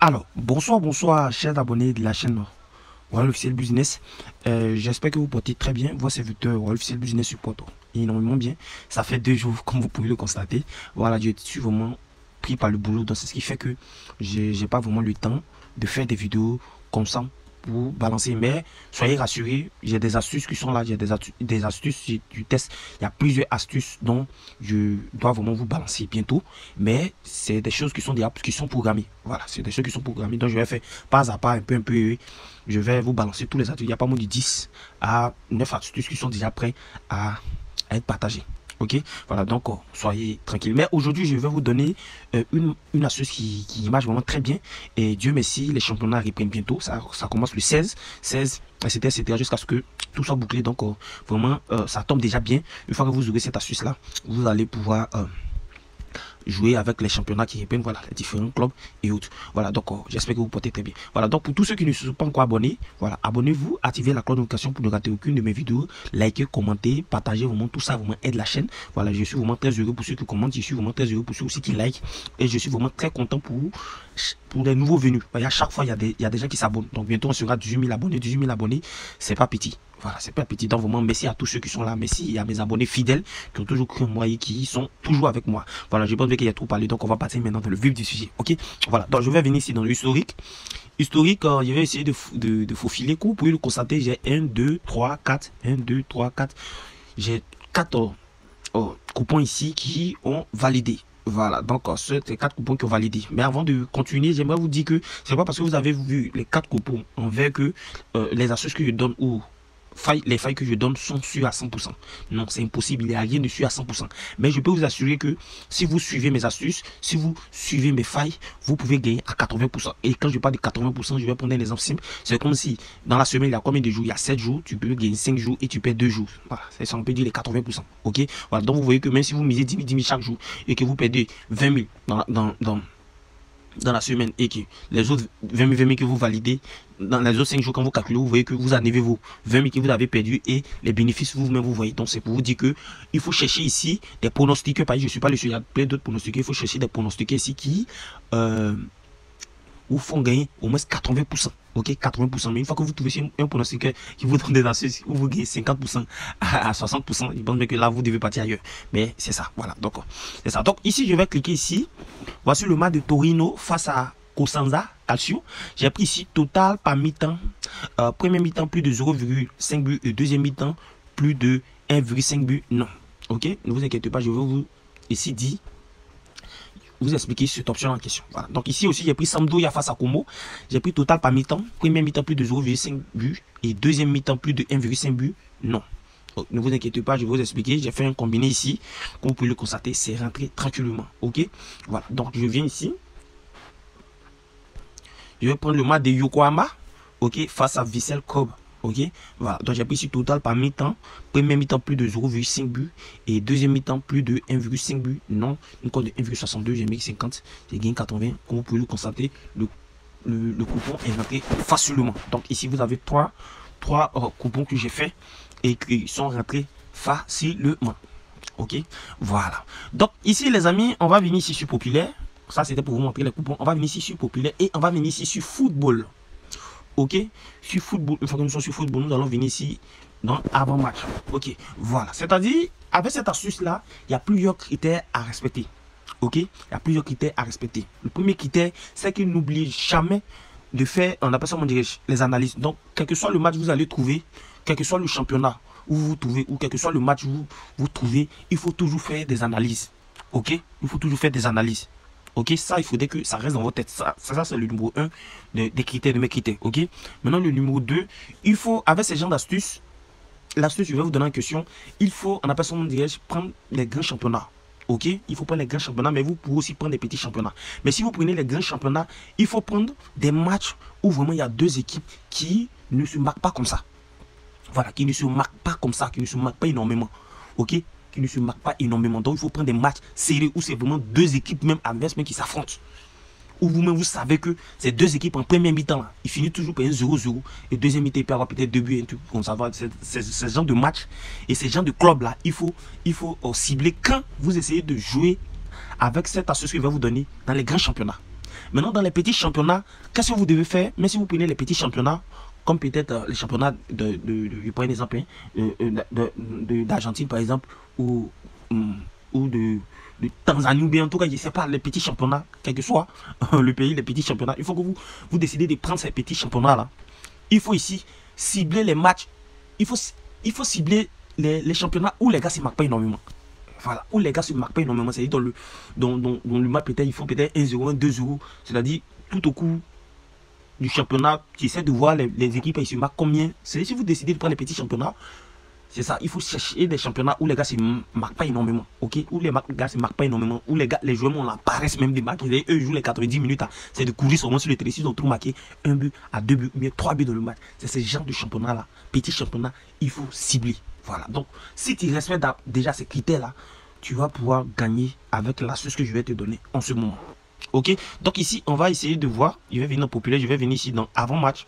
Alors, bonsoir, chers abonnés de la chaîne Royal Officiel Business. J'espère que vous portez très bien. Vos serviteurs Royal Officiel Business supportent énormément bien. Ça fait 2 jours, comme vous pouvez le constater. Voilà, je suis vraiment pris par le boulot. Donc, c'est ce qui fait que j'ai pas vraiment le temps de faire des vidéos comme ça pour balancer. Mais soyez rassurés, j'ai des astuces qui sont là. J'ai des astuces du test. Il y a plusieurs astuces dont je dois vraiment vous balancer bientôt. Mais c'est des choses qui sont programmées. Voilà, c'est des choses qui sont programmées. Donc je vais faire pas à pas, un peu. Je vais vous balancer tous les astuces. Il y a pas moins de 10 à 9 astuces qui sont déjà prêts à être partagées. Ok, voilà, donc soyez tranquille. Mais aujourd'hui, je vais vous donner une astuce qui marche vraiment très bien. Et Dieu merci, les championnats reprennent bientôt. Ça commence le 16, etc. jusqu'à ce que tout soit bouclé. Donc, vraiment, ça tombe déjà bien. Une fois que vous aurez cette astuce-là, vous allez pouvoir jouer avec les championnats qui reprennent, voilà, les différents clubs et autres. Voilà, donc j'espère que vous portez très bien. Voilà, donc pour tous ceux qui ne sont pas encore abonnés, voilà, abonnez-vous, activez la cloche de notification pour ne rater aucune de mes vidéos, likez, commentez, partagez, vraiment tout ça vraiment aide la chaîne. Voilà, je suis vraiment très heureux pour ceux qui commentent, je suis vraiment très heureux pour ceux aussi qui like, et je suis vraiment très content pour les nouveaux venus. À chaque fois, il y a des gens qui s'abonnent. Donc bientôt on sera 18 000 abonnés. 18 000 abonnés, c'est pas petit. Voilà, c'est pas petit. Donc vraiment, merci à tous ceux qui sont là. Merci à mes abonnés fidèles qui ont toujours cru en moi et qui sont toujours avec moi. Voilà, je pense qu'il y a trop parlé. Donc on va passer maintenant dans le vif du sujet. Ok, voilà. Donc je vais venir ici dans l'historique. Historique, je vais essayer de faufiler. Comme vous pouvez le constater, j'ai 1, 2, 3, 4. 1, 2, 3, 4. J'ai 4 coupons ici qui ont validé. Voilà, donc c'est 4 coupons qui ont validé. Mais avant de continuer, j'aimerais vous dire que c'est pas parce que vous avez vu les 4 coupons envers que les astuces que je donne ou les failles que je donne sont sûres à 100%. Non, c'est impossible, il n'y a rien de sûr à 100%. Mais je peux vous assurer que si vous suivez mes astuces, si vous suivez mes failles, vous pouvez gagner à 80%. Et quand je parle de 80%, je vais prendre un exemple simple. C'est comme si dans la semaine, il y a combien de jours? Il y a 7 jours, tu peux gagner 5 jours et tu perds 2 jours. Voilà, c'est ça, on peut dire les 80%. Ok, voilà, donc vous voyez que même si vous misez 10 000 chaque jour et que vous perdez 20 000 dans la semaine et que les autres 20 000 que vous validez dans les autres 5 jours, quand vous calculez, vous voyez que vous enlevez vos 20 000 que vous avez perdu et les bénéfices vous-même vous voyez. Donc c'est pour vous dire que il faut chercher ici des pronostics. Par exemple, je suis pas le seul, il y a plein d'autres pronostics. Il faut chercher des pronostics ici qui vous font gagner au moins 80%. Ok, 80%. Mais une fois que vous trouvez un pronostic qui vous donne des astuces où vous gagnez 50% à 60%, je pense que là vous devez partir ailleurs. Mais c'est ça, voilà. Donc c'est ça. Donc ici je vais cliquer ici. Voici le match de Torino face à Cosenza Calcio. J'ai pris ici total par mi-temps. Premier mi-temps plus de 0,5 but et deuxième mi-temps plus de 1,5 but. Non. Ok, ne vous inquiétez pas, je vais vous ici dire vous expliquer cette option en question. Voilà. Donc ici aussi j'ai pris Sampdoria face à Como. J'ai pris total par mi-temps. Premier mi-temps plus de 0,5 but et deuxième mi-temps plus de 1,5 but. Non. Donc, ne vous inquiétez pas, je vais vous expliquer. J'ai fait un combiné ici. Comme vous pouvez le constater, c'est rentré tranquillement. Ok. Voilà. Donc je viens ici. Je vais prendre le match de Yokohama. Ok. Face à Vissel Kobe. Ok, voilà, donc j'ai pris ici total par mi-temps. Premier mi-temps plus de 0,5 but et deuxième mi-temps plus de 1,5 but. Non, une cote de 1,62, j'ai mis 50, j'ai gagné 80. Comme vous pouvez le constater, le coupon est rentré facilement. Donc ici vous avez trois coupons que j'ai fait et qui sont rentrés facilement. Ok, voilà. Donc ici les amis, on va venir ici sur populaire. Ça c'était pour vous montrer les coupons. On va venir ici sur populaire et on va venir ici sur football. Ok, sur football, une fois que nous sommes sur football, nous allons venir ici dans avant-match. Ok, voilà. C'est-à-dire, avec cette astuce-là, il y a plusieurs critères à respecter. Ok, il y a plusieurs critères à respecter. Le premier critère, c'est qu'il n'oublie jamais de faire, on appelle ça, on dirait, les analyses. Donc, quel que soit le match que vous allez trouver, quel que soit le championnat où vous vous trouvez, ou quel que soit le match où vous trouvez, il faut toujours faire des analyses. Ok, il faut toujours faire des analyses. Ok, ça, il faudrait que ça reste dans votre tête. Ça c'est le numéro 1 des critères, de mes critères. Ok, maintenant, le numéro 2, il faut, avec ces genres d'astuces, l'astuce, je vais vous donner une question. Il faut, on appelle ça, on dirait, prendre les grands championnats. Ok, il faut prendre les grands championnats, mais vous pouvez aussi prendre des petits championnats. Mais si vous prenez les grands championnats, il faut prendre des matchs où vraiment il y a deux équipes qui ne se marquent pas comme ça. Voilà, qui ne se marquent pas comme ça, qui ne se marquent pas énormément. Ok, qui ne se marquent pas énormément. Donc il faut prendre des matchs serrés où c'est vraiment deux équipes même adverses mais qui s'affrontent. Où vous-même vous savez que ces deux équipes en premier mi-temps, ils finissent toujours par un 0-0 et deuxième mi-temps il peut avoir peut-être 2 buts et tout comme ça. C'est ce genre de match et ce genre de club là, il faut cibler quand vous essayez de jouer avec cette astuce que je vais vous donner dans les grands championnats. Maintenant, dans les petits championnats, qu'est-ce que vous devez faire? Mais si vous prenez les petits championnats, comme peut-être les championnats je prends un exemple, d'Argentine par exemple, ou de Tanzanie, ou bien en tout cas, je ne sais pas, les petits championnats, quel que soit le pays, les petits championnats, il faut que vous décidez de prendre ces petits championnats-là. Il faut ici cibler les matchs, il faut cibler les championnats où les gars ne se marquent pas énormément. Voilà, où les gars ne se marquent pas énormément, c'est-à-dire dans le match, peut-être, il faut peut-être 1-0, 2-0, c'est-à-dire tout au cours du championnat, tu essaies de voir les équipes, ils se marquent combien. C'est si vous décidez de prendre les petits championnats, c'est ça, il faut chercher des championnats où les gars ne se marquent pas énormément, ok, où les gars ne se marquent pas énormément, où les joueurs on apparaissent même des marques, eux jouent les 90 minutes, c'est de courir seulement sur le terrain, ils ont tout marqué, 1 but à 2 buts, mais 3 buts dans le match. C'est ce genre de championnat là, petit championnat, il faut cibler. Voilà, donc si tu respectes déjà ces critères là, tu vas pouvoir gagner avec l'astuce que je vais te donner en ce moment. Ok, donc ici on va essayer de voir, je vais venir en populaire, je vais venir ici dans avant-match.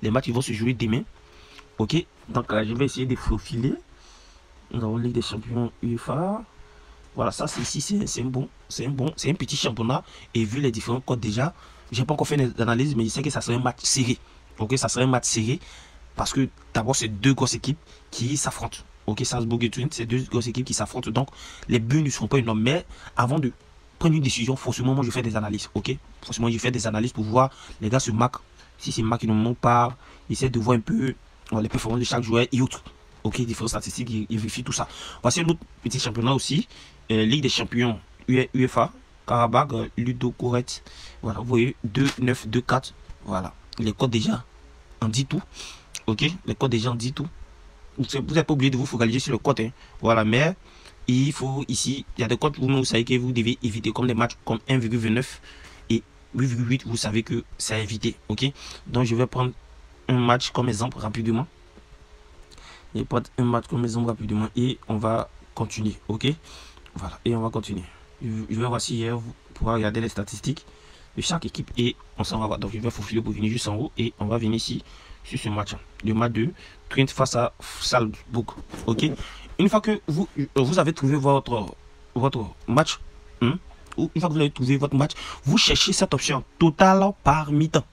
Les matchs ils vont se jouer demain. Ok, donc là, je vais essayer de faufiler. Nous avons Ligue des Champions UEFA. Voilà, ça c'est ici, c'est un petit championnat. Et vu les différents codes déjà, j'ai pas encore fait d'analyse, mais je sais que ça serait un match serré. Ok, ça serait un match serré parce que d'abord c'est deux grosses équipes qui s'affrontent. Ok, Salzbourg et Twente, c'est deux grosses équipes qui s'affrontent. Donc les buts ne seront pas énormes. Mais avant de prendre une décision, forcément, moi je fais des analyses. Ok, forcément, je fais des analyses pour voir les gars se marquent. Si c'est marqué, ils ne manquent pas. J'essaie de voir un peu les performances de chaque joueur et autres. Ok, différentes statistiques, il vérifie tout ça. Voici un autre petit championnat aussi. Ligue des champions UEFA, Karabakh, Ludogorets. Voilà, vous voyez, 2-9, 2-4. Voilà, les codes déjà en dit tout. Ok, les codes déjà en dit tout. Vous n'êtes pas obligé de vous focaliser sur le code. Hein. Voilà, mais il faut ici, il y a des codes vous savez que vous devez éviter, comme des matchs comme 1,29 et 8,8. Vous savez que c'est à éviter. Ok, donc je vais prendre un match comme exemple rapidement. Je vais prendre un match comme exemple rapidement et on va continuer. Ok, voilà, et on va continuer. Je vais voir si hier vous pourrez regarder les statistiques de chaque équipe et on s'en va voir. Donc je vais faufiler pour venir juste en haut et on va venir ici sur ce match. Le match de Twente face à Salzbourg. Ok, une fois que vous avez trouvé votre match, une fois que vous avez trouvé votre match, vous cherchez cette option total par mi-temps.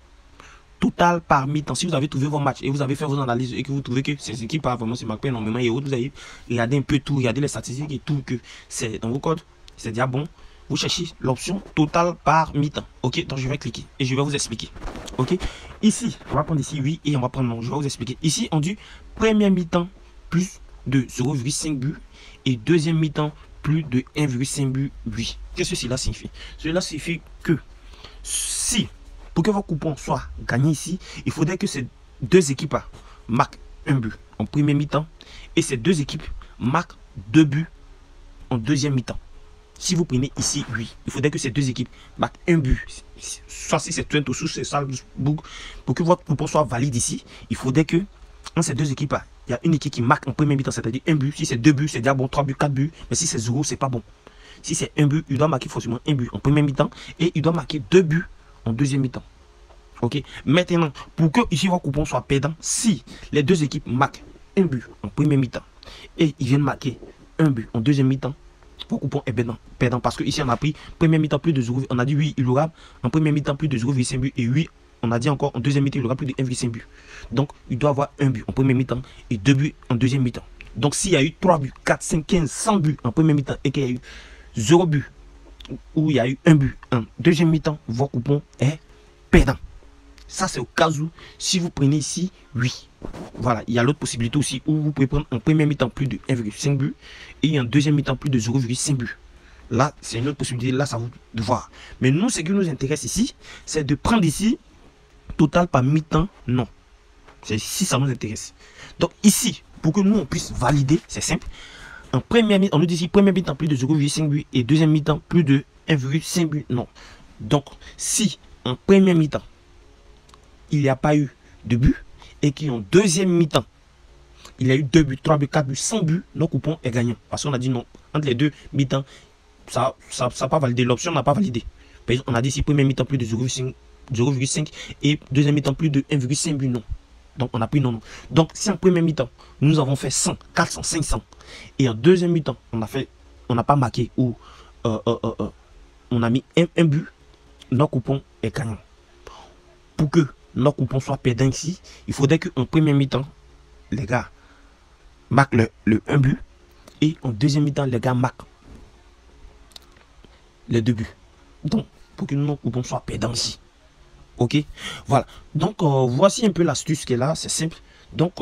Total par mi-temps. Si vous avez trouvé vos matchs et vous avez fait vos analyses et que vous trouvez que ces équipes vraiment se marquent pas énormément et autres, vous avez regardé un peu tout, regardé les statistiques et tout, que c'est dans vos codes, c'est déjà bon. Vous cherchez l'option total par mi-temps. Ok, donc je vais cliquer et je vais vous expliquer. Ok, ici, on va prendre ici oui et on va prendre non. Je vais vous expliquer. Ici, on dit première mi-temps plus de 0,5 but et deuxième mi-temps plus de 1,5 but. Oui. Qu'est-ce que cela signifie? Cela signifie que si pour que vos coupons soient gagnés ici, il faudrait que ces deux équipes marquent un but en premier mi-temps et ces deux équipes marquent 2 buts en deuxième mi-temps. Si vous prenez ici, oui, il faudrait que ces deux équipes marquent un but. Soit si c'est Twente ou si c'est Salzbourg, pour que votre coupon soit valide ici, il faudrait que dans ces deux équipes, il y a une équipe qui marque en premier mi-temps, c'est-à-dire un but. Si c'est 2 buts, c'est déjà bon, 3 buts, 4 buts. Mais si c'est 0, c'est pas bon. Si c'est un but, il doit marquer forcément un but en premier mi-temps et il doit marquer 2 buts en deuxième mi-temps. Ok, maintenant, pour que ici vos coupons soient perdants, si les deux équipes marquent un but en premier mi-temps et ils viennent marquer un but en deuxième mi-temps, vos coupons est perdant parce que ici on a pris premier mi-temps plus de 0, on a dit oui, il aura en premier mi-temps plus de 0,5 but et oui, on a dit encore en deuxième mi-temps il aura plus de 1,5 but. Donc il doit avoir un but en premier mi-temps et 2 buts en deuxième mi-temps. Donc s'il y a eu 3 buts, 4, 5, 15, 100 buts en premier mi-temps et qu'il y a eu 0 but ou il y a eu un but en deuxième mi-temps, vos coupons est perdant. Ça, c'est au cas où, si vous prenez ici, oui. Voilà, il y a l'autre possibilité aussi où vous pouvez prendre en premier mi-temps plus de 1,5 but et en deuxième mi-temps plus de 0,5 but. Là, c'est une autre possibilité. Là, ça vous de voir. Mais nous, ce qui nous intéresse ici, c'est de prendre ici total par mi-temps, non. C'est ici, ça nous intéresse. Donc ici, pour que nous, on puisse valider, c'est simple. En première mi-temps, on nous dit ici, premier mi-temps plus de 0,5 but et deuxième mi-temps plus de 1,5 but, non. Donc, si en première mi-temps, il n'y a pas eu de but et qu'en deuxième mi-temps, il y a eu 2 buts, 3 buts, 4 buts, 100 buts, nos coupons est gagnant. Parce qu'on a dit non, entre les deux mi-temps, ça n'a pas validé, l'option n'a pas validé. Par exemple, on a dit ici, premier mi-temps plus de 0,5 et deuxième mi-temps plus de 1,5 but, non. Donc on a pris non, non. Donc si en premier mi-temps, nous avons fait 100, 400, 500 et en deuxième mi-temps, on n'a pas marqué ou on a mis un but, nos coupons est gagnant. Pour que nos coupons soient perdants ici, il faudrait qu'en premier mi-temps, les gars marquent le 1 but. Et en deuxième mi-temps, les gars marquent les 2 buts. Donc, pour que nos coupons soient perdants ici. Ok, voilà. Donc, voici un peu l'astuce qui est là. C'est simple. Donc,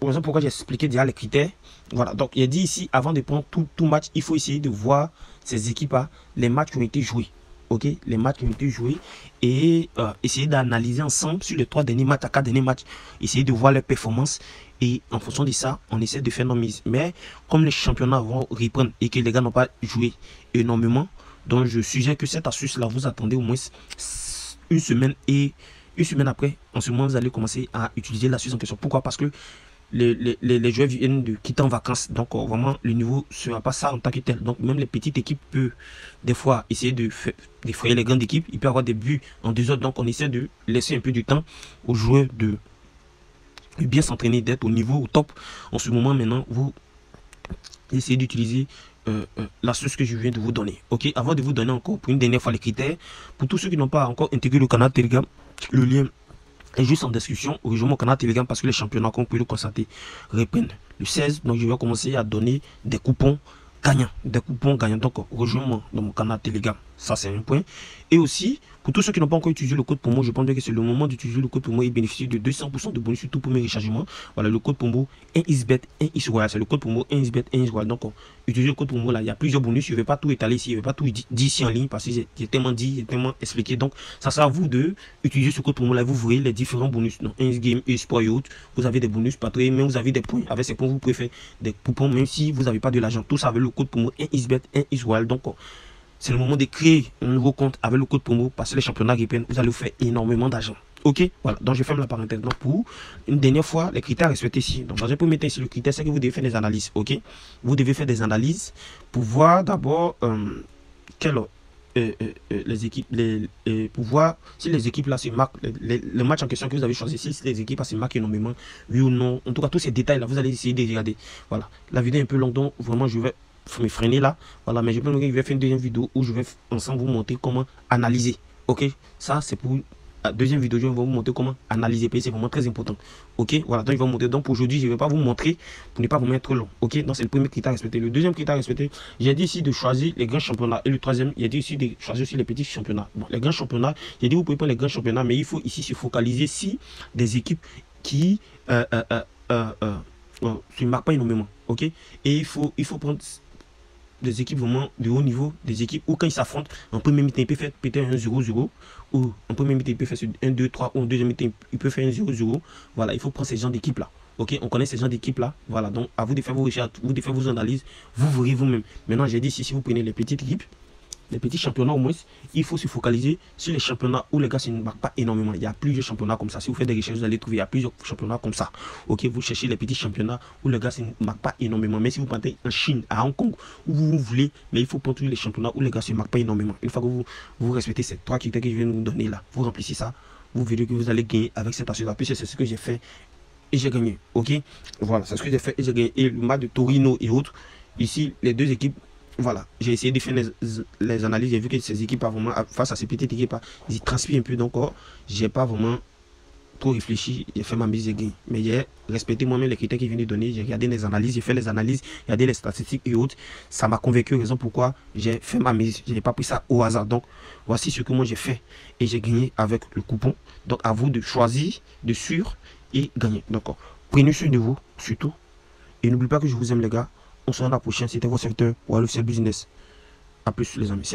voilà pourquoi j'ai expliqué déjà les critères. Voilà. Donc, il a dit ici, avant de prendre tout match, il faut essayer de voir ces équipes-là, les matchs qui ont été joués. Ok, les matchs qui ont été joués. Et essayer d'analyser ensemble sur les 3 derniers matchs, à 4 derniers matchs. Essayer de voir leurs performances. Et en fonction de ça, on essaie de faire nos mises. Mais comme les championnats vont reprendre et que les gars n'ont pas joué énormément, donc je suggère que cette astuce-là, vous attendez au moins une semaine et une semaine après, en ce moment, vous allez commencer à utiliser l'astuce en question. Pourquoi? Parce que les joueurs viennent de quitter en vacances. Donc, vraiment, le niveau ne sera pas ça en tant que tel. Donc, même les petites équipes peuvent, des fois, essayer d'effrayer les grandes équipes. Il peut y avoir des buts en 2 heures. Donc, on essaie de laisser un peu du temps aux joueurs de bien s'entraîner, d'être au niveau, au top. En ce moment, maintenant, vous essayez d'utiliser l'astuce que je viens de vous donner. Ok, avant de vous donner encore pour une dernière fois les critères, pour tous ceux qui n'ont pas encore intégré le canal Telegram, le lien est juste en description. Rejoignez mon canal Telegram parce que les championnats, comme vous pouvez le constater, reprennent le 16. Donc, je vais commencer à donner des coupons gagnants. Des coupons gagnants. Donc, rejoignez-moi dans mon canal Telegram. Ça, c'est un point. Et aussi, pour tous ceux qui n'ont pas encore utilisé le code promo, je pense que c'est le moment d'utiliser le code promo et bénéficier de 200% de bonus sur tout premier rechargement. Voilà, le code promo 1xbet, 1xroyal. C'est le code promo 1xbet, 1xroyal. Donc, utilisez le code promo là. Il y a plusieurs bonus. Je ne vais pas tout étaler ici. Je ne vais pas tout dire ici en ligne parce que j'ai tellement dit, j'ai tellement expliqué. Donc, ça sera à vous de utiliser ce code promo là. Vous verrez les différents bonus. Donc, 1xgame, eSport et autres. Vous avez des bonus patrouilles, mais vous avez des points. Avec ces points, vous pouvez faire des coupons même si vous n'avez pas de l'argent. Tout ça avec le code promo 1xbet, 1xroyal. Donc, c'est le moment de créer un nouveau compte avec le code promo parce que les championnats reprennent, vous allez vous faire énormément d'argent. Ok, voilà, donc je ferme la parenthèse. Donc pour une dernière fois, les critères à respecter ici. Donc dans un premier temps ici, le critère c'est que vous devez faire des analyses. Ok, vous devez faire des analyses pour voir d'abord les équipes, pour voir si les équipes là se marquent, le match en question que vous avez choisi, si les équipes là se marquent énormément, oui ou non. En tout cas, tous ces détails là, vous allez essayer de regarder. Voilà, la vidéo est un peu longue, donc vraiment je vais me freiner là. Voilà, mais je vais faire une deuxième vidéo où je vais ensemble vous montrer comment analyser. Ok, ça c'est pour la deuxième vidéo. Je vais vous montrer comment analyser. C'est vraiment très important. Ok, voilà, donc je vais vous montrer. Donc pour aujourd'hui, je ne vais pas vous montrer pour ne pas vous mettre long. Ok, donc c'est le premier critère à respecter. Le deuxième critère à respecter, j'ai dit ici de choisir les grands championnats. Et le troisième, j'ai dit ici de choisir aussi les petits championnats. Bon, les grands championnats, j'ai dit vous pouvez prendre les grands championnats, mais il faut ici se focaliser si des équipes qui se marquent pas énormément. Ok, et il faut prendre des équipes vraiment de haut niveau, des équipes où quand ils s'affrontent, en premier mi-temps, il peut faire peut-être un 0-0, ou en premier mi-temps, il peut faire 1-2-3, ou en deuxième mi-temps, il peut faire un 0-0. Voilà, il faut prendre ces gens d'équipe-là. Ok, on connaît ces gens d'équipe-là. Voilà, donc à vous de faire vos recherches, vous de faire vos analyses, vous verrez vous-même. Maintenant, j'ai dit si vous prenez les petites équipes, les petits championnats au moins, il faut se focaliser sur les championnats où les gars ne marquent pas énormément. Il y a plusieurs championnats comme ça. Si vous faites des recherches, vous allez trouver, il y a plusieurs championnats comme ça. Ok, vous cherchez les petits championnats où les gars ne marquent pas énormément. Mais si vous partez en Chine, à Hong Kong, où vous voulez, mais il faut prendre tous les championnats où les gars ne marquent pas énormément. Une fois que vous respectez ces 3 critères que je viens de vous donner là, vous remplissez ça, vous verrez que vous allez gagner avec cette assurance. Puis c'est ce que j'ai fait et j'ai gagné. Ok, voilà, c'est ce que j'ai fait et j'ai gagné. Et le match de Torino et autres, ici, les deux équipes. Voilà, j'ai essayé de faire les analyses. J'ai vu que ces équipes, vraiment, face à ces petites équipes, ils transpirent un peu. Donc, j'ai pas vraiment trop réfléchi. J'ai fait ma mise, j'ai gagné. Mais j'ai respecté moi-même les critères qu'ils viennent de donner. J'ai regardé les analyses, j'ai fait les analyses, regardé les statistiques et autres. Ça m'a convaincu, raison pourquoi j'ai fait ma mise. Je n'ai pas pris ça au hasard. Donc, voici ce que moi j'ai fait. Et j'ai gagné avec le coupon. Donc, à vous de choisir, de suivre et gagner. Donc, prenez soin de vous, surtout. Et n'oubliez pas que je vous aime, les gars. On se voit la prochaine. C'était votre secteur Wallofficiel Business. A plus, les amis.